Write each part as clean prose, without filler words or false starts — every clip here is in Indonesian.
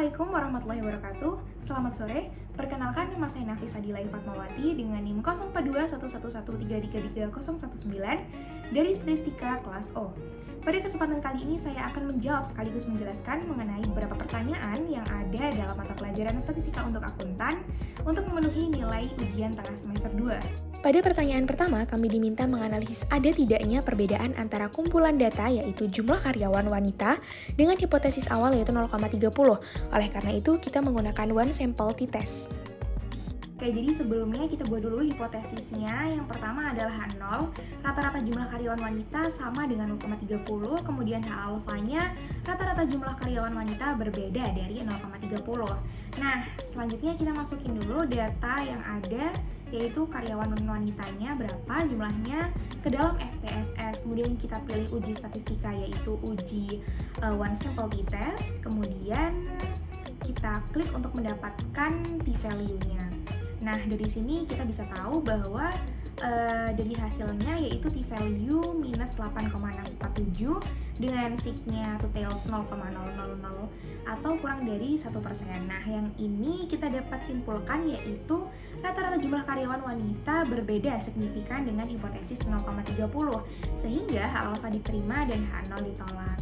Assalamualaikum warahmatullahi wabarakatuh. Selamat sore. Perkenalkan, nama saya Nafisa Dilai Fatmawati dengan NIM 042111333019 dari Statistika kelas O. Pada kesempatan kali ini saya akan menjawab sekaligus menjelaskan mengenai beberapa pertanyaan yang ada dalam mata pelajaran Statistika untuk akuntan untuk memenuhi nilai ujian tengah semester 2. Pada pertanyaan pertama, kami diminta menganalisis ada tidaknya perbedaan antara kumpulan data yaitu jumlah karyawan wanita dengan hipotesis awal yaitu 0,30. Oleh karena itu, kita menggunakan one sample t-test. Oke, jadi sebelumnya kita buat dulu hipotesisnya. Yang pertama adalah H0, rata-rata jumlah karyawan wanita sama dengan 0,30, kemudian H-alfanya, rata-rata jumlah karyawan wanita berbeda dari 0,30. Nah, selanjutnya kita masukin dulu data yang ada, yaitu karyawan wanitanya berapa jumlahnya ke dalam SPSS. Kemudian kita pilih uji statistika, yaitu uji one sample t-test. Kemudian kita klik untuk mendapatkan p-value-nya. Nah, dari sini kita bisa tahu bahwa dari hasilnya yaitu t-value minus 8,647 dengan sig-nya to tail 0,000 atau kurang dari 1%. Nah, yang ini kita dapat simpulkan yaitu rata-rata jumlah karyawan wanita berbeda signifikan dengan hipotesis 0,30 sehingga H-alpha diterima dan H0 ditolak.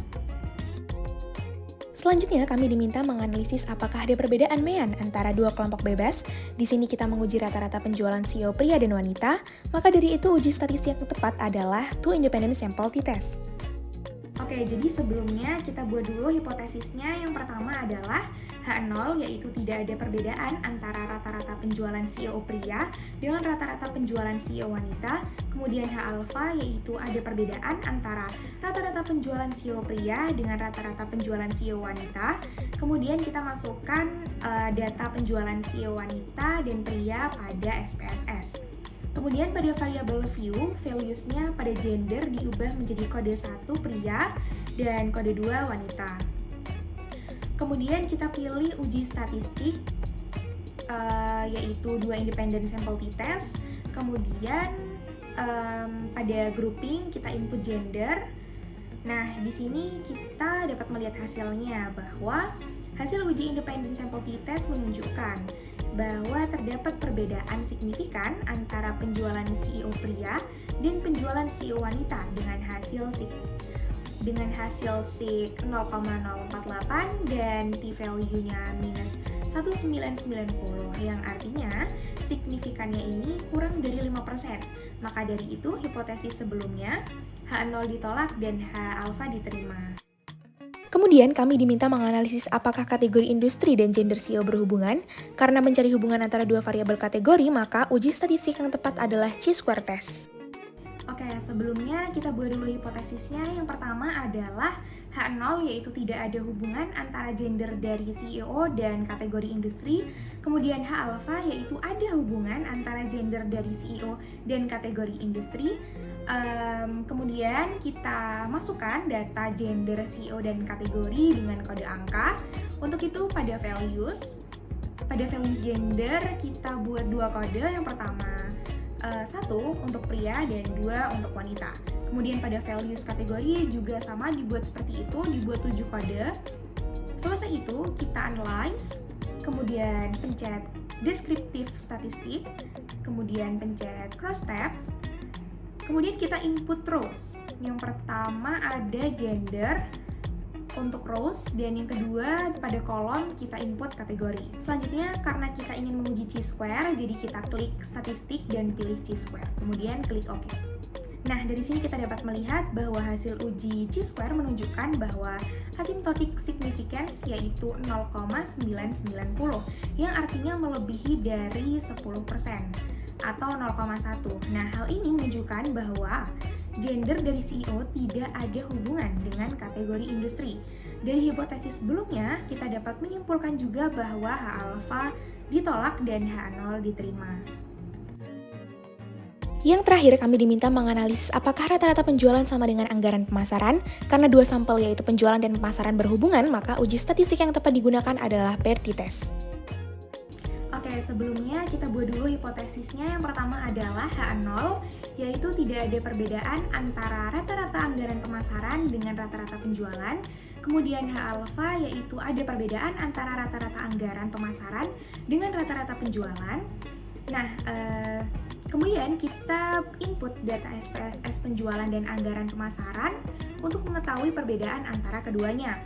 Selanjutnya, kami diminta menganalisis apakah ada perbedaan mean antara dua kelompok bebas. Di sini kita menguji rata-rata penjualan CEO pria dan wanita, maka dari itu uji statistik yang tepat adalah two independent sample t-test. Oke, jadi sebelumnya kita buat dulu hipotesisnya. Yang pertama adalah H0, yaitu tidak ada perbedaan antara rata-rata penjualan CEO pria dengan rata-rata penjualan CEO wanita. Kemudian H-alpha, yaitu ada perbedaan antara rata-rata penjualan CEO pria dengan rata-rata penjualan CEO wanita. Kemudian kita masukkan data penjualan CEO wanita dan pria pada SPSS. Kemudian pada variabel view, values-nya pada gender diubah menjadi kode 1 pria dan kode 2 wanita. Kemudian kita pilih uji statistik, yaitu dua independent sample t-test. Kemudian pada grouping kita input gender. Nah, di sini kita dapat melihat hasilnya bahwa hasil uji independent sample t-test menunjukkan bahwa terdapat perbedaan signifikan antara penjualan CEO pria dan penjualan CEO wanita dengan hasil sig 0,048 dan p-value-nya minus 1990, yang artinya signifikannya ini kurang dari 5%. Maka dari itu, hipotesis sebelumnya H0 ditolak dan H-alpha diterima. Kemudian kami diminta menganalisis apakah kategori industri dan gender CEO berhubungan. Karena mencari hubungan antara dua variabel kategori, maka uji statistik yang tepat adalah chi-square test. Oke, sebelumnya kita buat dulu hipotesisnya. Yang pertama adalah H0, yaitu tidak ada hubungan antara gender dari CEO dan kategori industri. Kemudian H-alpha, yaitu ada hubungan antara gender dari CEO dan kategori industri. Kemudian kita masukkan data gender CEO dan kategori dengan kode angka. Untuk itu pada values gender kita buat dua kode. Yang pertama 1 untuk pria dan 2 untuk wanita. Kemudian pada values kategori juga sama dibuat seperti itu, dibuat 7 kode. Selesai itu kita analyze, kemudian pencet descriptive statistik, kemudian pencet cross tabs. Kemudian kita input rows. Yang pertama ada gender untuk rows dan yang kedua pada kolom kita input kategori. Selanjutnya karena kita ingin menguji chi-square, jadi kita klik statistik dan pilih chi-square. Kemudian klik OK. Nah, dari sini kita dapat melihat bahwa hasil uji chi-square menunjukkan bahwa asymptotic significance yaitu 0,990 yang artinya melebihi dari 10%. Atau 0,1. Nah, hal ini menunjukkan bahwa gender dari CEO tidak ada hubungan dengan kategori industri. Dari hipotesis sebelumnya, kita dapat menyimpulkan juga bahwa H-alpha ditolak dan H0 diterima. Yang terakhir, kami diminta menganalisis apakah rata-rata penjualan sama dengan anggaran pemasaran. Karena dua sampel yaitu penjualan dan pemasaran berhubungan, maka uji statistik yang tepat digunakan adalah pair t-test. Oke, Oke, sebelumnya kita buat dulu hipotesisnya. Yang pertama adalah H0, yaitu tidak ada perbedaan antara rata-rata anggaran pemasaran dengan rata-rata penjualan. Kemudian H alpha, yaitu ada perbedaan antara rata-rata anggaran pemasaran dengan rata-rata penjualan. Nah, kemudian kita input data SPSS penjualan dan anggaran pemasaran untuk mengetahui perbedaan antara keduanya.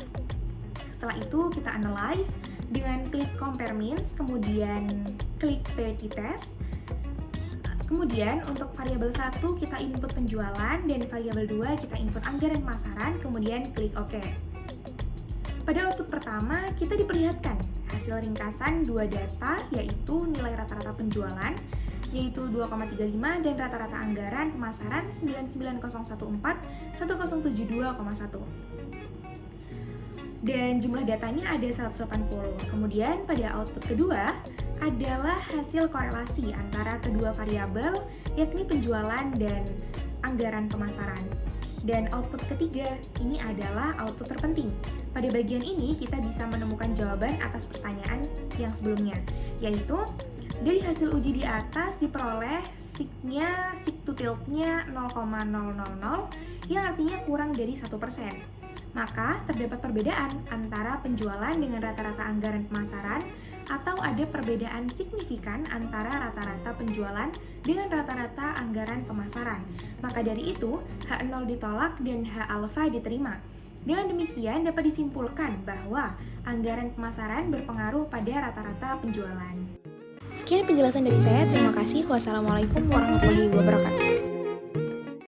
Setelah itu kita analyze dengan klik compare means, kemudian klik parity test. Kemudian untuk variabel 1 kita input penjualan dan variabel 2 kita input anggaran pemasaran, kemudian klik OK. Pada output pertama kita diperlihatkan hasil ringkasan dua data, yaitu nilai rata-rata penjualan yaitu 2,35 dan rata-rata anggaran pemasaran 99014 1072,1. Dan jumlah datanya ada 180. Kemudian pada output kedua adalah hasil korelasi antara kedua variabel, yakni penjualan dan anggaran pemasaran. Dan output ketiga ini adalah output terpenting. Pada bagian ini kita bisa menemukan jawaban atas pertanyaan yang sebelumnya, yaitu dari hasil uji di atas diperoleh sig-nya, sig to tilt-nya 0,000 yang artinya kurang dari 1%. Maka terdapat perbedaan antara penjualan dengan rata-rata anggaran pemasaran atau ada perbedaan signifikan antara rata-rata penjualan dengan rata-rata anggaran pemasaran. Maka dari itu, H0 ditolak dan H alpha diterima. Dengan demikian dapat disimpulkan bahwa anggaran pemasaran berpengaruh pada rata-rata penjualan. Sekian penjelasan dari saya, terima kasih. Wassalamualaikum warahmatullahi wabarakatuh.